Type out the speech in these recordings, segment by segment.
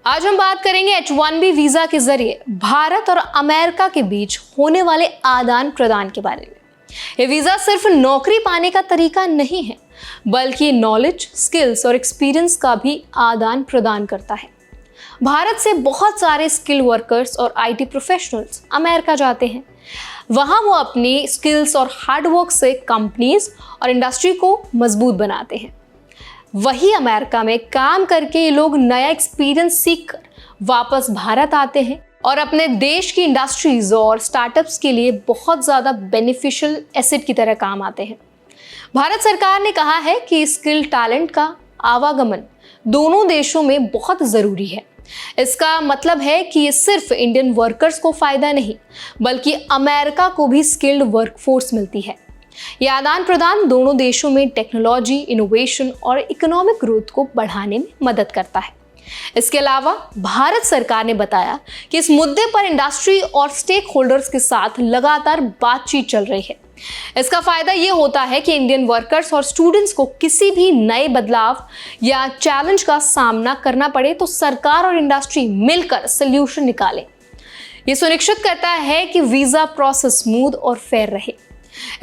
आज हम बात करेंगे H-1B वीजा के जरिए भारत और अमेरिका के बीच होने वाले आदान प्रदान के बारे में। ये वीजा सिर्फ नौकरी पाने का तरीका नहीं है, बल्कि नॉलेज, स्किल्स और एक्सपीरियंस का भी आदान प्रदान करता है। भारत से बहुत सारे स्किल वर्कर्स और IT प्रोफेशनल्स अमेरिका जाते हैं। वहाँ वो अपनी स्किल्स और हार्डवर्क से कंपनीज और इंडस्ट्री को मजबूत बनाते हैं। वही अमेरिका में काम करके ये लोग नया एक्सपीरियंस सीखकर वापस भारत आते हैं और अपने देश की इंडस्ट्रीज और स्टार्टअप्स के लिए बहुत ज़्यादा बेनिफिशियल एसेट की तरह काम आते हैं। भारत सरकार ने कहा है कि स्किल टैलेंट का आवागमन दोनों देशों में बहुत ज़रूरी है। इसका मतलब है कि ये सिर्फ इंडियन वर्कर्स को फ़ायदा नहीं, बल्कि अमेरिका को भी स्किल्ड वर्कफोर्स मिलती है। ये आदान प्रदान दोनों देशों में टेक्नोलॉजी, इनोवेशन और इकोनॉमिक ग्रोथ को बढ़ाने में मदद करता है। इसके अलावा भारत सरकार ने बताया कि इस मुद्दे पर इंडस्ट्री और स्टेक होल्डर्स के साथ लगातार बातचीत चल रही है। इसका फायदा ये होता है कि इंडियन वर्कर्स और स्टूडेंट्स को किसी भी नए बदलाव या चैलेंज का सामना करना पड़े तो सरकार और इंडस्ट्री मिलकर सोल्यूशन निकाले। ये सुनिश्चित करता है कि वीजा प्रोसेस स्मूथ और फेयर रहे।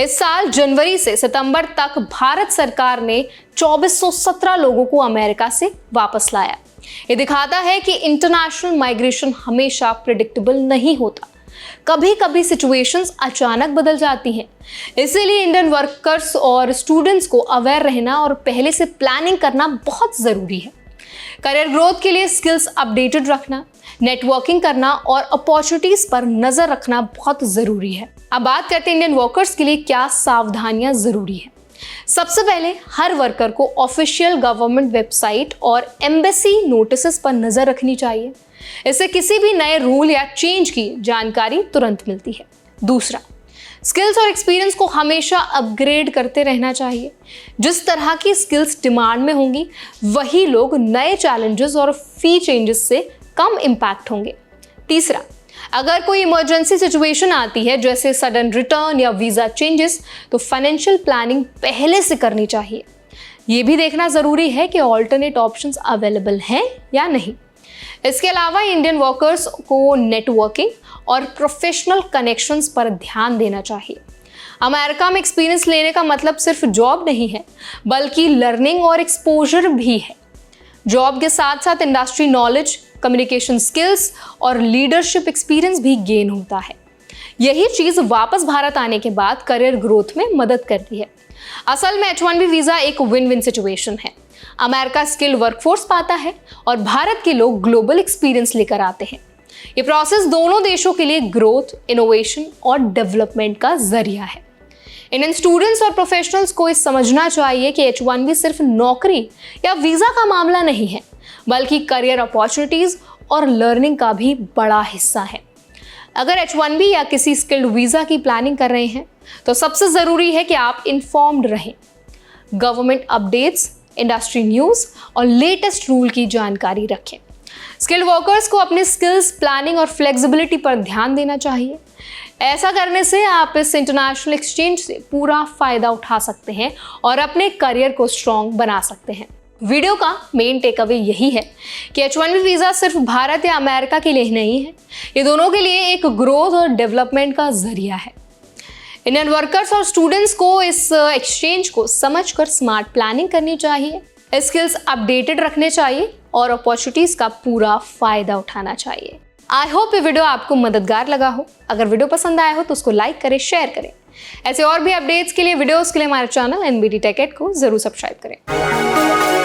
इस साल जनवरी से सितंबर तक भारत सरकार ने 2417 लोगों को अमेरिका से वापस लाया। ये दिखाता है कि इंटरनेशनल माइग्रेशन हमेशा प्रेडिक्टेबल नहीं होता। कभी कभी सिचुएशंस अचानक बदल जाती हैं। इसीलिए इंडियन वर्कर्स और स्टूडेंट्स को अवेयर रहना और पहले से प्लानिंग करना बहुत ज़रूरी है। करियर ग्रोथ के लिए स्किल्स अपडेटेड रखना, नेटवर्किंग करना और अपॉर्चुनिटीज़ पर नज़र रखना बहुत ज़रूरी है। अब बात करते हैं इंडियन वर्कर्स के लिए क्या सावधानियां ज़रूरी है। सबसे पहले हर वर्कर को ऑफिशियल गवर्नमेंट वेबसाइट और एम्बेसी नोटिसेस पर नज़र रखनी चाहिए। इससे किसी भी नए रूल या चेंज की जानकारी तुरंत मिलती है। दूसरा, स्किल्स और एक्सपीरियंस को हमेशा अपग्रेड करते रहना चाहिए। जिस तरह की स्किल्स डिमांड में होंगी, वही लोग नए चैलेंजेस और फी चेंजेस से कम इम्पैक्ट होंगे। तीसरा, अगर कोई इमरजेंसी सिचुएशन आती है जैसे सडन रिटर्न या वीज़ा चेंजेस, तो फाइनेंशियल प्लानिंग पहले से करनी चाहिए। ये भी देखना ज़रूरी है कि ऑल्टरनेट ऑप्शंस अवेलेबल हैं या नहीं। इसके अलावा इंडियन वर्कर्स को नेटवर्किंग और प्रोफेशनल कनेक्शंस पर ध्यान देना चाहिए। अमेरिका में एक्सपीरियंस लेने का मतलब सिर्फ जॉब नहीं है, बल्कि लर्निंग और एक्सपोजर भी है। जॉब के साथ साथ इंडस्ट्री नॉलेज, कम्युनिकेशन स्किल्स और लीडरशिप एक्सपीरियंस भी गेन होता है। यही चीज़ वापस भारत आने के बाद करियर ग्रोथ में मदद करती है। असल में H-1B वीज़ा एक विन विन सिचुएशन है। अमेरिका स्किल्ड वर्कफोर्स पाता है और भारत के लोग ग्लोबल एक्सपीरियंस लेकर आते हैं। ये प्रोसेस दोनों देशों के लिए ग्रोथ, इनोवेशन और डेवलपमेंट का जरिया है। इंडियन स्टूडेंट्स और प्रोफेशनल्स को ये समझना चाहिए कि H-1B सिर्फ नौकरी या वीज़ा का मामला नहीं है, बल्कि करियर अपॉर्चुनिटीज़ और लर्निंग का भी बड़ा हिस्सा है। अगर H-1B या किसी स्किल्ड वीज़ा की प्लानिंग कर रहे हैं, तो सबसे ज़रूरी है कि आप इन्फॉर्म्ड रहें। गवर्नमेंट अपडेट्स, इंडस्ट्री न्यूज़ और लेटेस्ट रूल की जानकारी रखें। स्किल्ड वर्कर्स को अपने स्किल्स, प्लानिंग और फ्लेक्सिबिलिटी पर ध्यान देना चाहिए। ऐसा करने से आप इस इंटरनेशनल एक्सचेंज से पूरा फ़ायदा उठा सकते हैं और अपने करियर को स्ट्रॉन्ग बना सकते हैं। वीडियो का मेन टेक अवे यही है कि H-1B वीज़ा सिर्फ भारत या अमेरिका के लिए नहीं है, ये दोनों के लिए एक ग्रोथ और डेवलपमेंट का जरिया है। इंडियन वर्कर्स और स्टूडेंट्स को इस एक्सचेंज को समझकर स्मार्ट प्लानिंग करनी चाहिए, स्किल्स अपडेटेड रखने चाहिए और अपॉर्चुनिटीज़ का पूरा फ़ायदा उठाना चाहिए। आई होप ये वीडियो आपको मददगार लगा हो। अगर वीडियो पसंद आया हो तो उसको लाइक करें, शेयर करें। ऐसे और भी अपडेट्स के लिए, वीडियोस के लिए हमारे चैनल NBT Tech Ed को जरूर सब्सक्राइब करें।